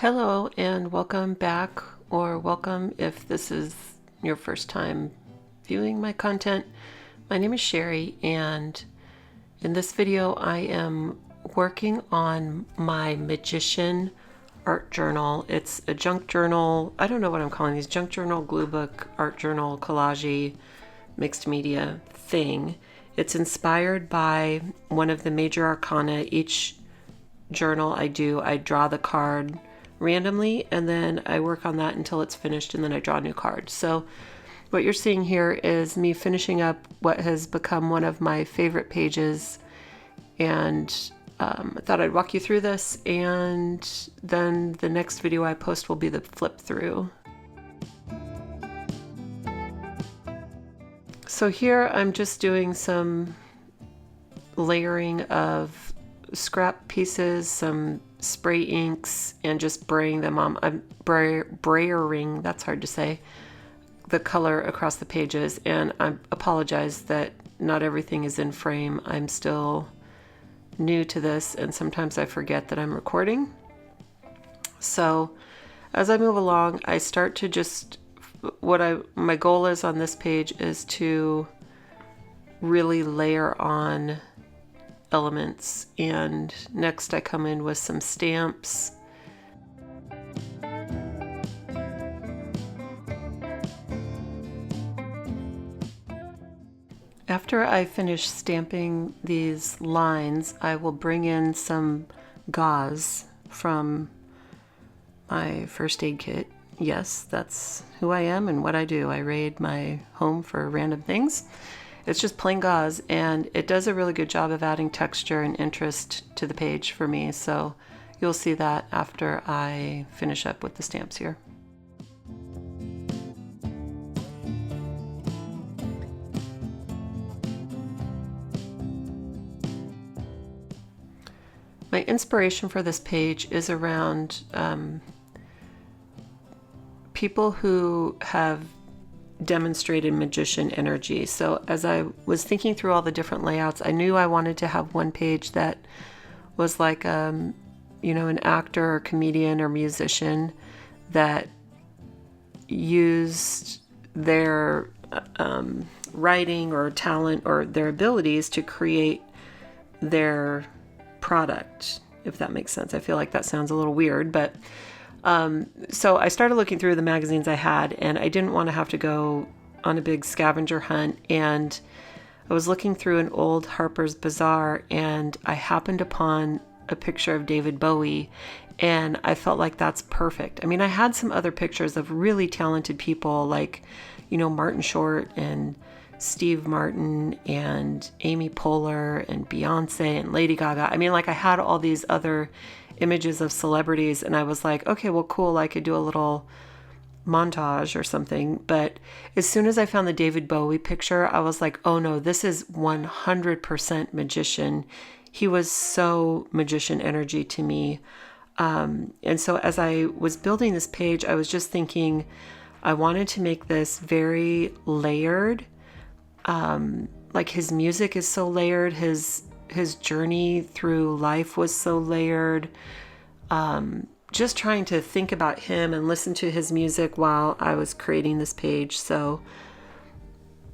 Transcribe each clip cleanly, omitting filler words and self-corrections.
Hello and welcome back, or welcome if this is your first time viewing my content. My name is Sherry, and in this video I am working on my Magician art journal. It's a junk journal. I don't know what I'm calling these. Junk journal, glue book, art journal, collage, mixed media thing. It's inspired by one of the major arcana. Each journal I draw the card randomly, and then I work on that until it's finished, and then I draw a new card. So what you're seeing here is me finishing up what has become one of my favorite pages, and I thought I'd walk you through this, and then the next video I post will be the flip through. So here I'm just doing some layering of scrap pieces, some spray inks, and just spraying them on. I'm brayering, that's hard to say, the color across the pages. And I apologize that not everything is in frame. I'm still new to this, and sometimes I forget that I'm recording. So as I move along, I start to just, my goal is on this page is to really layer on elements, and next I come in with some stamps. After I finish stamping these lines, I will bring in some gauze from my first aid kit. Yes, that's who I am and what I do. I raid my home for random things. It's just plain gauze, and it does a really good job of adding texture and interest to the page for me, so you'll see that after I finish up with the stamps here. My inspiration for this page is around people who have demonstrated magician energy. So as I was thinking through all the different layouts, I knew I wanted to have one page that was like an actor or comedian or musician that used their writing or talent or their abilities to create their product, if that makes sense. I feel like that sounds a little weird, but so I started looking through the magazines I had, and I didn't want to have to go on a big scavenger hunt. And I was looking through an old Harper's Bazaar, and I happened upon a picture of David Bowie, and I felt like that's perfect. I mean, I had some other pictures of really talented people like, Martin Short and Steve Martin and Amy Poehler and Beyonce and Lady Gaga. I mean, like, I had all these other images of celebrities, and I was like, okay, well, cool, I could do a little montage or something. But as soon as I found the David Bowie picture, I was like, oh no, this is 100% magician. He was so magician energy to me. And so as I was building this page, I was just thinking I wanted to make this very layered. Like, his music is so layered, his journey through life was so layered. Just trying to think about him and listen to his music while I was creating this page. So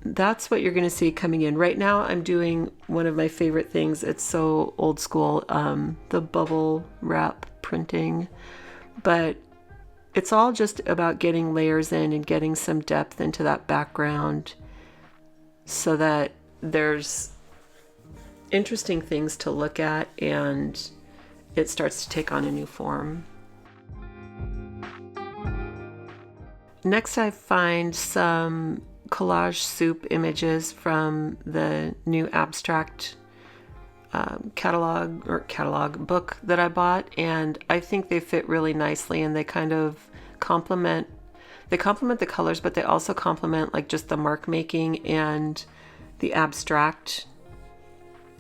that's what you're going to see coming in. Right now I'm doing one of my favorite things. It's so old school, the bubble wrap printing, but it's all just about getting layers in and getting some depth into that background so that there's interesting things to look at and it starts to take on a new form. Next, I find some collage soup images from the new abstract catalog book that I bought, and I think they fit really nicely, and they kind of complement the colors, but they also complement like just the mark making and the abstract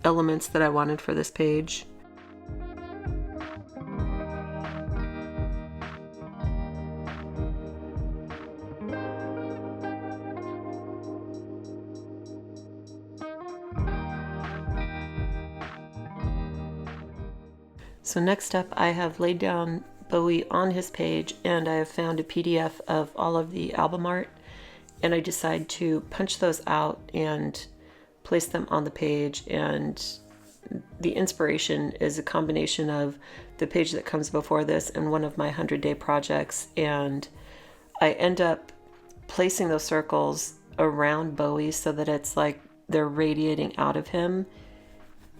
elements that I wanted for this page. So next up, I have laid down Bowie on his page, and I have found a PDF of all of the album art, and I decide to punch those out and place them on the page. And the inspiration is a combination of the page that comes before this and one of my 100-day projects, and I end up placing those circles around Bowie so that it's like they're radiating out of him.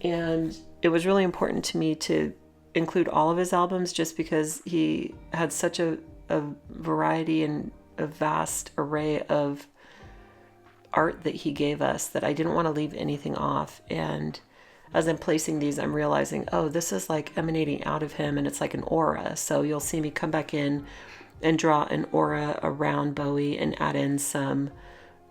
And it was really important to me to include all of his albums just because he had such a variety and a vast array of art that he gave us that I didn't want to leave anything off. And as I'm placing these, I'm realizing, oh, this is like emanating out of him, and it's like an aura. So you'll see me come back in and draw an aura around Bowie and add in some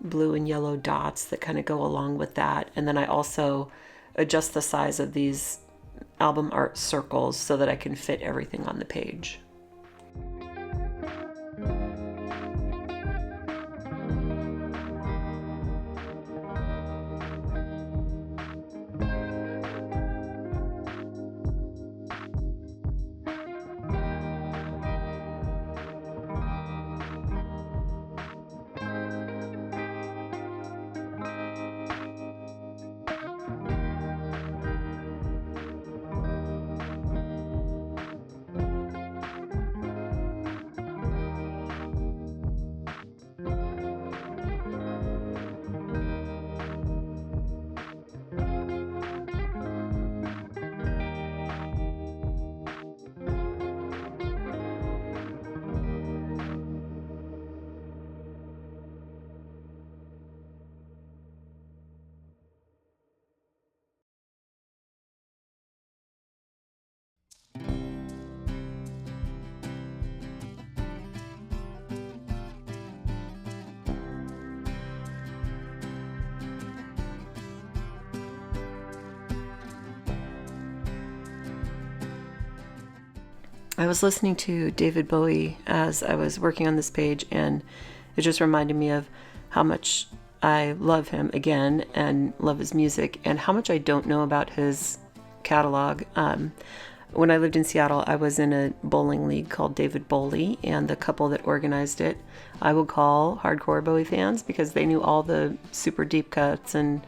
blue and yellow dots that kind of go along with that. And then I also adjust the size of these album art circles so that I can fit everything on the page. I was listening to David Bowie as I was working on this page, and it just reminded me of how much I love him again and love his music, and how much I don't know about his catalog. When I lived in Seattle, I was in a bowling league called David Bowie, and the couple that organized it, I would call hardcore Bowie fans because they knew all the super deep cuts and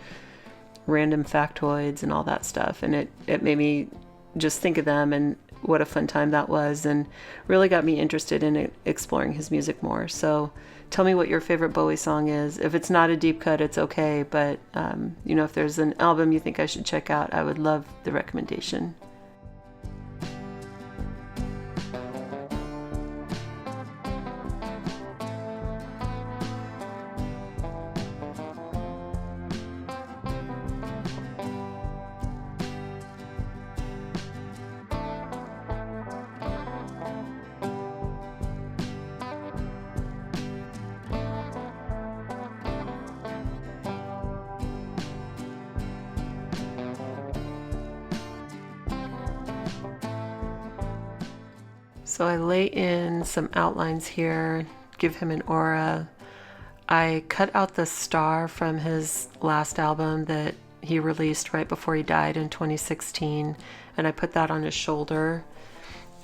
random factoids and all that stuff, and it made me just think of them and what a fun time that was, and really got me interested in exploring his music more. So tell me what your favorite Bowie song is. If it's not a deep cut, it's okay, but if there's an album you think I should check out, I would love the recommendation. So I lay in some outlines here, give him an aura. I cut out the star from his last album that he released right before he died in 2016, and I put that on his shoulder.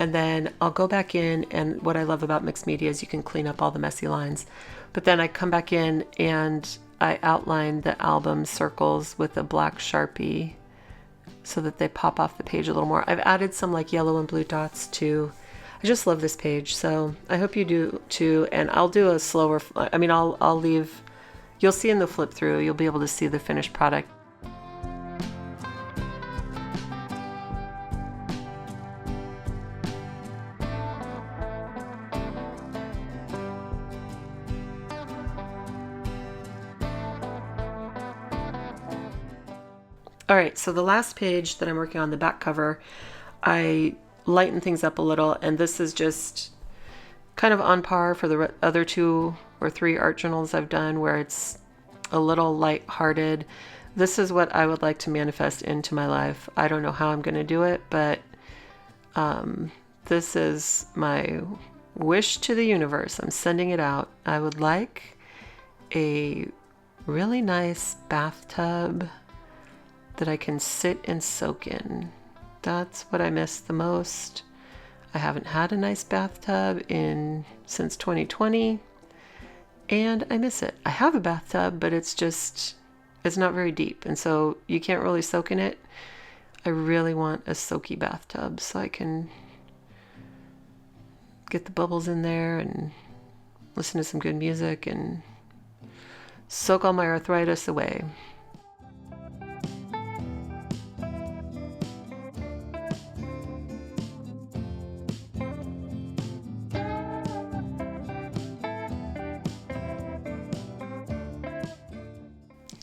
And then I'll go back in, and what I love about mixed media is you can clean up all the messy lines. But then I come back in and I outline the album circles with a black Sharpie so that they pop off the page a little more. I've added some like yellow and blue dots too. I just love this page, so I hope you do too. And I'll do a slower, I'll leave, you'll see in the flip through, you'll be able to see the finished product. All right, so the last page that I'm working on, the back cover, I lighten things up a little, and this is just kind of on par for the other 2 or 3 art journals I've done where it's a little light-hearted. This is what I would like to manifest into my life. I don't know how I'm going to do it, but this is my wish to the universe. I'm sending it out. I would like a really nice bathtub that I can sit and soak in. That's what I miss the most. I haven't had a nice bathtub since 2020, and I miss it. I have a bathtub, but it's not very deep, and so you can't really soak in it. I really want a soaky bathtub so I can get the bubbles in there and listen to some good music and soak all my arthritis away.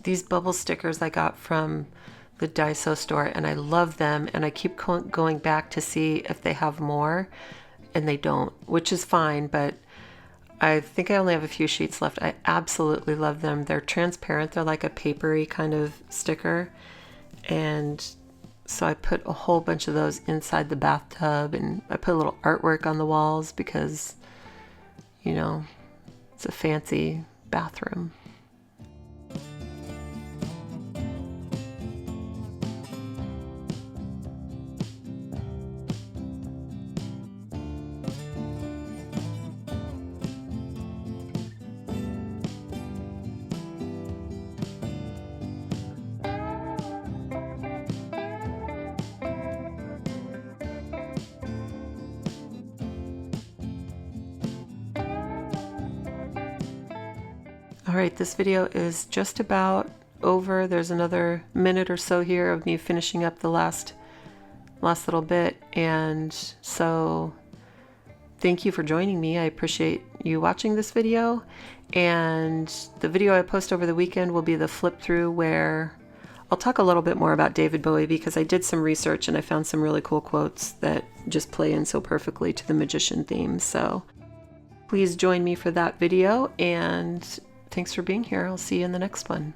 These bubble stickers I got from the Daiso store, and I love them, and I keep going back to see if they have more, and they don't, which is fine, but I think I only have a few sheets left. I absolutely love them. They're transparent. They're like a papery kind of sticker, and so I put a whole bunch of those inside the bathtub, and I put a little artwork on the walls because, you know, it's a fancy bathroom. All right, this video is just about over. There's another minute or so here of me finishing up the last little bit, and so thank you for joining me. I appreciate you watching this video, and the video I post over the weekend will be the flip through where I'll talk a little bit more about David Bowie, because I did some research and I found some really cool quotes that just play in so perfectly to the magician theme. So please join me for that video, and thanks for being here. I'll see you in the next one.